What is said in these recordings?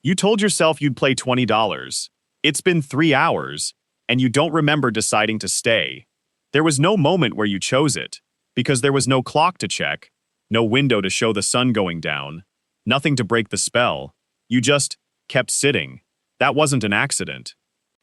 You told yourself you'd play $20. It's been 3 hours, and you don't remember deciding to stay. There was no moment where you chose it, because there was no clock to check, no window to show the sun going down, nothing to break the spell. You just kept sitting. That wasn't an accident.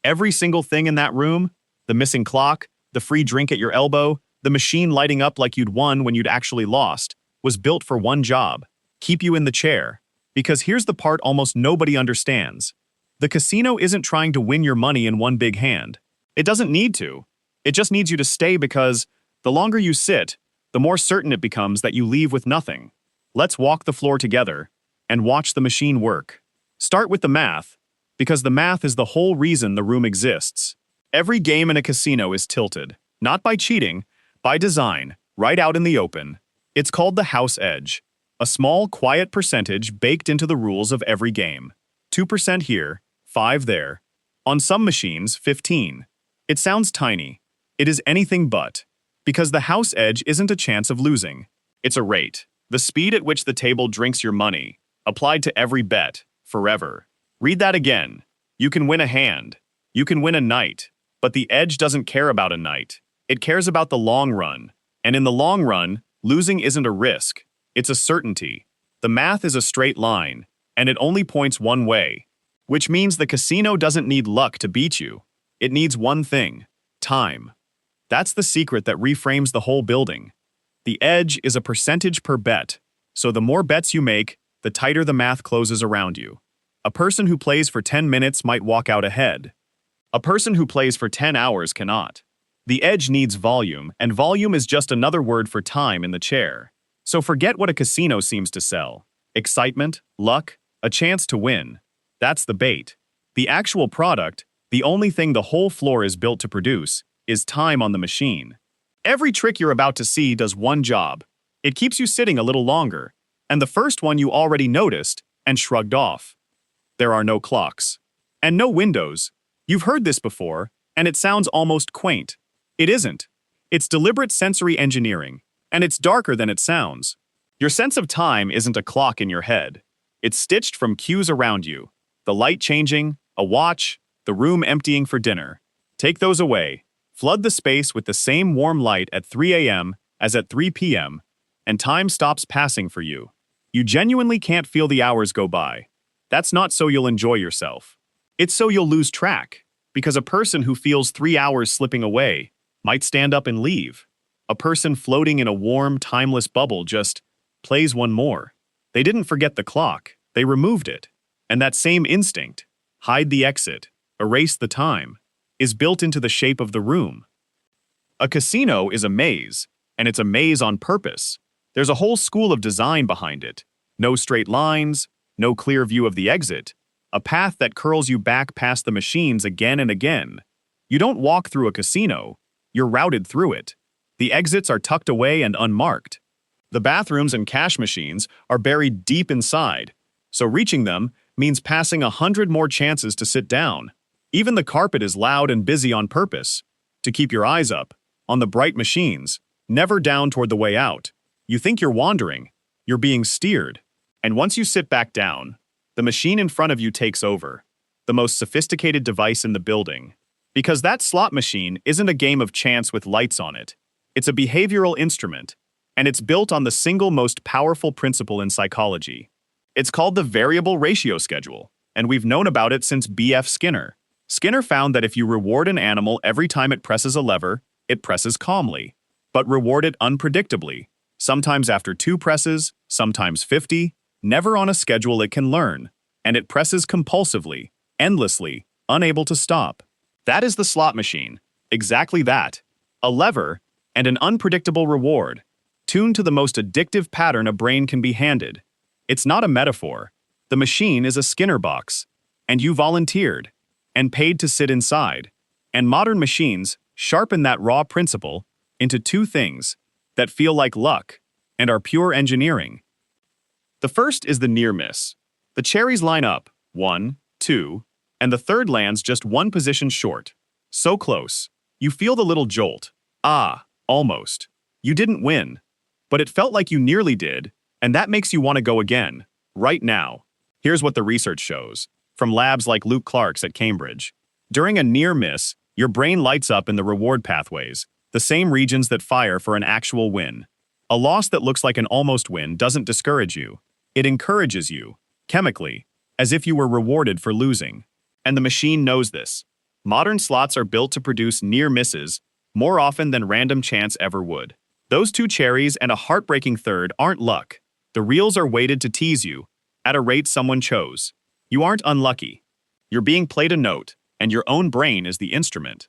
Every single thing in that room, the missing clock, the free drink at your elbow, the machine lighting up like you'd won when you'd actually lost, was built for one job: keep you in the chair. Because here's the part almost nobody understands. The casino isn't trying to win your money in one big hand. It doesn't need to. It just needs you to stay, because the longer you sit, the more certain it becomes that you leave with nothing. Let's walk the floor together and watch the machine work. Start with the math, because the math is the whole reason the room exists. Every game in a casino is tilted, not by cheating, by design, right out in the open. It's called the house edge, a small, quiet percentage baked into the rules of every game. 2% here, 5 there. On some machines, 15. It sounds tiny. It is anything but. Because the house edge isn't a chance of losing. It's a rate, the speed at which the table drinks your money, applied to every bet, forever. Read that again. You can win a hand. You can win a night. But the edge doesn't care about a night. It cares about the long run. And in the long run, losing isn't a risk. It's a certainty. The math is a straight line, and it only points one way. Which means the casino doesn't need luck to beat you. It needs one thing: time. That's the secret that reframes the whole building. The edge is a percentage per bet, so the more bets you make, the tighter the math closes around you. A person who plays for 10 minutes might walk out ahead. A person who plays for 10 hours cannot. The edge needs volume, and volume is just another word for time in the chair. So forget what a casino seems to sell. Excitement, luck, a chance to win. That's the bait. The actual product, the only thing the whole floor is built to produce, is time on the machine. Every trick you're about to see does one job. It keeps you sitting a little longer, and the first one you already noticed and shrugged off. There are no clocks. And no windows. You've heard this before, and it sounds almost quaint. It isn't. It's deliberate sensory engineering, and it's darker than it sounds. Your sense of time isn't a clock in your head. It's stitched from cues around you. The light changing, a watch, the room emptying for dinner. Take those away. Flood the space with the same warm light at 3 a.m. as at 3 p.m., and time stops passing for you. You genuinely can't feel the hours go by. That's not so you'll enjoy yourself. It's so you'll lose track, because a person who feels 3 hours slipping away might stand up and leave. A person floating in a warm, timeless bubble just plays one more. They didn't forget the clock, they removed it. And that same instinct, hide the exit, erase the time, is built into the shape of the room. A casino is a maze, and it's a maze on purpose. There's a whole school of design behind it. No straight lines, no clear view of the exit, a path that curls you back past the machines again and again. You don't walk through a casino, you're routed through it. The exits are tucked away and unmarked. The bathrooms and cash machines are buried deep inside, so reaching them means passing 100 more chances to sit down. Even the carpet is loud and busy on purpose, to keep your eyes up, on the bright machines, never down toward the way out. You think you're wandering, you're being steered, and once you sit back down, the machine in front of you takes over, the most sophisticated device in the building. Because that slot machine isn't a game of chance with lights on it. It's a behavioral instrument, and it's built on the single most powerful principle in psychology. It's called the variable ratio schedule, and we've known about it since B.F. Skinner. Skinner found that if you reward an animal every time it presses a lever, it presses calmly. But reward it unpredictably, sometimes after 2 presses, sometimes 50, never on a schedule it can learn, and it presses compulsively, endlessly, unable to stop. That is the slot machine, exactly that. A lever and an unpredictable reward, tuned to the most addictive pattern a brain can be handed. It's not a metaphor. The machine is a Skinner box, and you volunteered, and paid to sit inside. And modern machines sharpen that raw principle into 2 things that feel like luck and are pure engineering. The first is the near miss. The cherries line up, 1, 2, and the third lands just 1 position short. So close. You feel the little jolt. Ah, almost. You didn't win. But it felt like you nearly did, and that makes you want to go again, right now. Here's what the research shows, from labs like Luke Clark's at Cambridge. During a near miss, your brain lights up in the reward pathways, the same regions that fire for an actual win. A loss that looks like an almost win doesn't discourage you. It encourages you, chemically, as if you were rewarded for losing. And the machine knows this. Modern slots are built to produce near misses more often than random chance ever would. Those two cherries and a heartbreaking third aren't luck. The reels are weighted to tease you, at a rate someone chose. You aren't unlucky. You're being played a note, and your own brain is the instrument.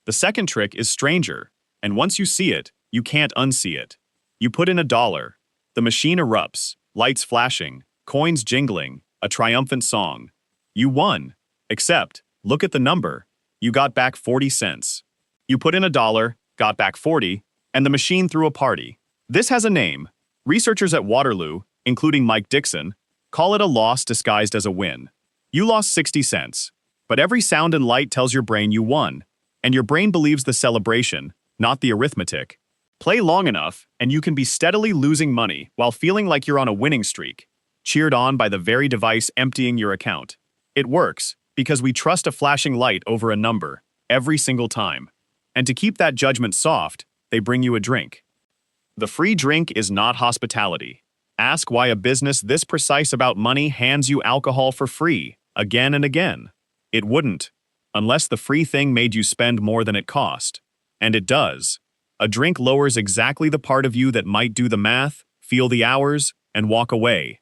The second trick is stranger, and once you see it, you can't unsee it. You put in $1. The machine erupts, lights flashing, coins jingling, a triumphant song. You won. Except, look at the number. You got back 40 cents. You put in $1, got back 40, and the machine threw a party. This has a name. Researchers at Waterloo, including Mike Dixon, call it a loss disguised as a win. You lost 60 cents, but every sound and light tells your brain you won, and your brain believes the celebration, not the arithmetic. Play long enough, and you can be steadily losing money while feeling like you're on a winning streak, cheered on by the very device emptying your account. It works because we trust a flashing light over a number every single time. And to keep that judgment soft, they bring you a drink. The free drink is not hospitality. Ask why a business this precise about money hands you alcohol for free, again and again. It wouldn't, unless the free thing made you spend more than it cost. And it does. A drink lowers exactly the part of you that might do the math, feel the hours, and walk away.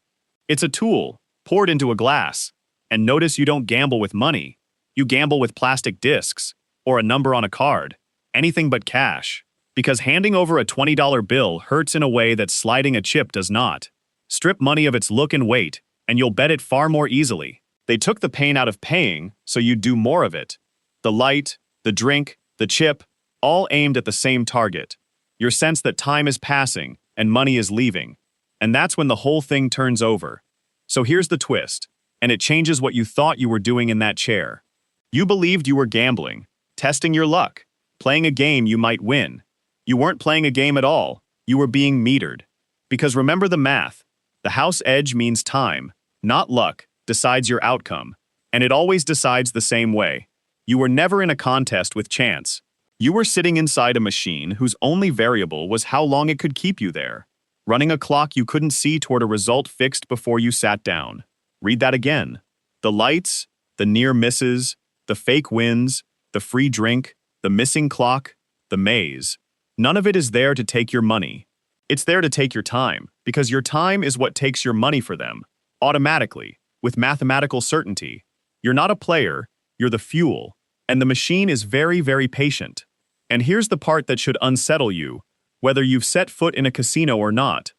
It's a tool, poured into a glass. And notice you don't gamble with money. You gamble with plastic discs, or a number on a card, anything but cash. Because handing over a $20 bill hurts in a way that sliding a chip does not. Strip money of its look and weight, and you'll bet it far more easily. They took the pain out of paying, so you'd do more of it. The light, the drink, the chip, all aimed at the same target. Your sense that time is passing, and money is leaving. And that's when the whole thing turns over. So here's the twist, and it changes what you thought you were doing in that chair. You believed you were gambling, testing your luck, playing a game you might win. You weren't playing a game at all. You were being metered. Because remember the math. The house edge means time, not luck, decides your outcome. And it always decides the same way. You were never in a contest with chance. You were sitting inside a machine whose only variable was how long it could keep you there, running a clock you couldn't see toward a result fixed before you sat down. Read that again. The lights, the near misses, the fake wins, the free drink, the missing clock, the maze. None of it is there to take your money. It's there to take your time, because your time is what takes your money for them, automatically, with mathematical certainty. You're not a player, you're the fuel, and the machine is very, very patient. And here's the part that should unsettle you, whether you've set foot in a casino or not.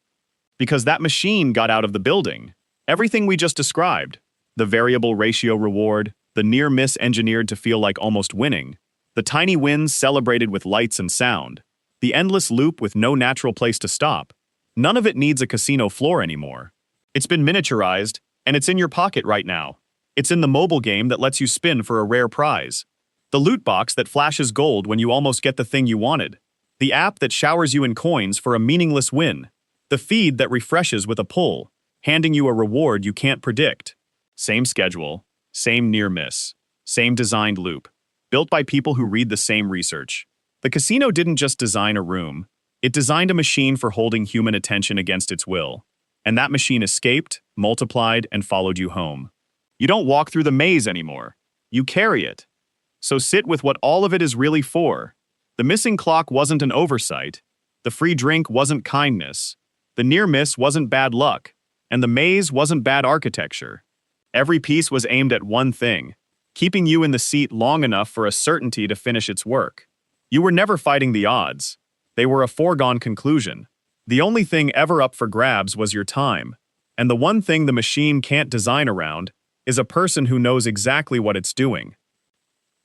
Because that machine got out of the building. Everything we just described, the variable ratio reward, the near miss engineered to feel like almost winning, the tiny wins celebrated with lights and sound, the endless loop with no natural place to stop. None of it needs a casino floor anymore. It's been miniaturized, and it's in your pocket right now. It's in the mobile game that lets you spin for a rare prize. The loot box that flashes gold when you almost get the thing you wanted. The app that showers you in coins for a meaningless win. The feed that refreshes with a pull, handing you a reward you can't predict. Same schedule, same near miss, same designed loop, built by people who read the same research. The casino didn't just design a room, it designed a machine for holding human attention against its will. And that machine escaped, multiplied, and followed you home. You don't walk through the maze anymore. You carry it. So sit with what all of it is really for. The missing clock wasn't an oversight. The free drink wasn't kindness. The near miss wasn't bad luck. And the maze wasn't bad architecture. Every piece was aimed at one thing, keeping you in the seat long enough for a certainty to finish its work. You were never fighting the odds. They were a foregone conclusion. The only thing ever up for grabs was your time. And the one thing the machine can't design around is a person who knows exactly what it's doing.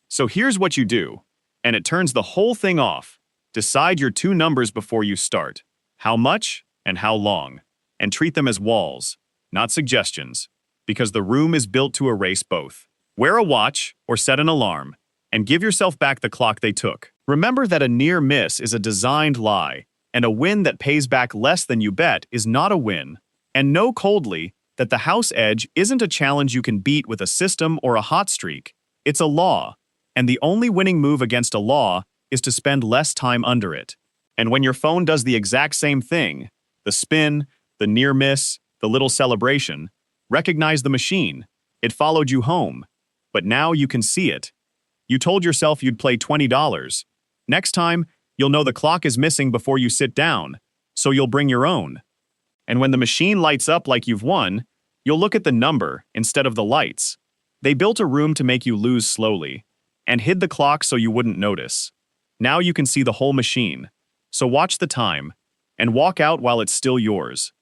So here's what you do, and it turns the whole thing off. Decide your two numbers before you start. How much and how long. And treat them as walls, not suggestions, because the room is built to erase both. Wear a watch or set an alarm, and give yourself back the clock they took. Remember that a near miss is a designed lie, and a win that pays back less than you bet is not a win. And know coldly that the house edge isn't a challenge you can beat with a system or a hot streak. It's a law, and the only winning move against a law is to spend less time under it. And when your phone does the exact same thing, the spin, the near miss, the little celebration, recognize the machine. It followed you home. But now you can see it. You told yourself you'd play $20. Next time, you'll know the clock is missing before you sit down, so you'll bring your own. And when the machine lights up like you've won, you'll look at the number instead of the lights. They built a room to make you lose slowly, and hid the clock so you wouldn't notice. Now you can see the whole machine. So watch the time, and walk out while it's still yours.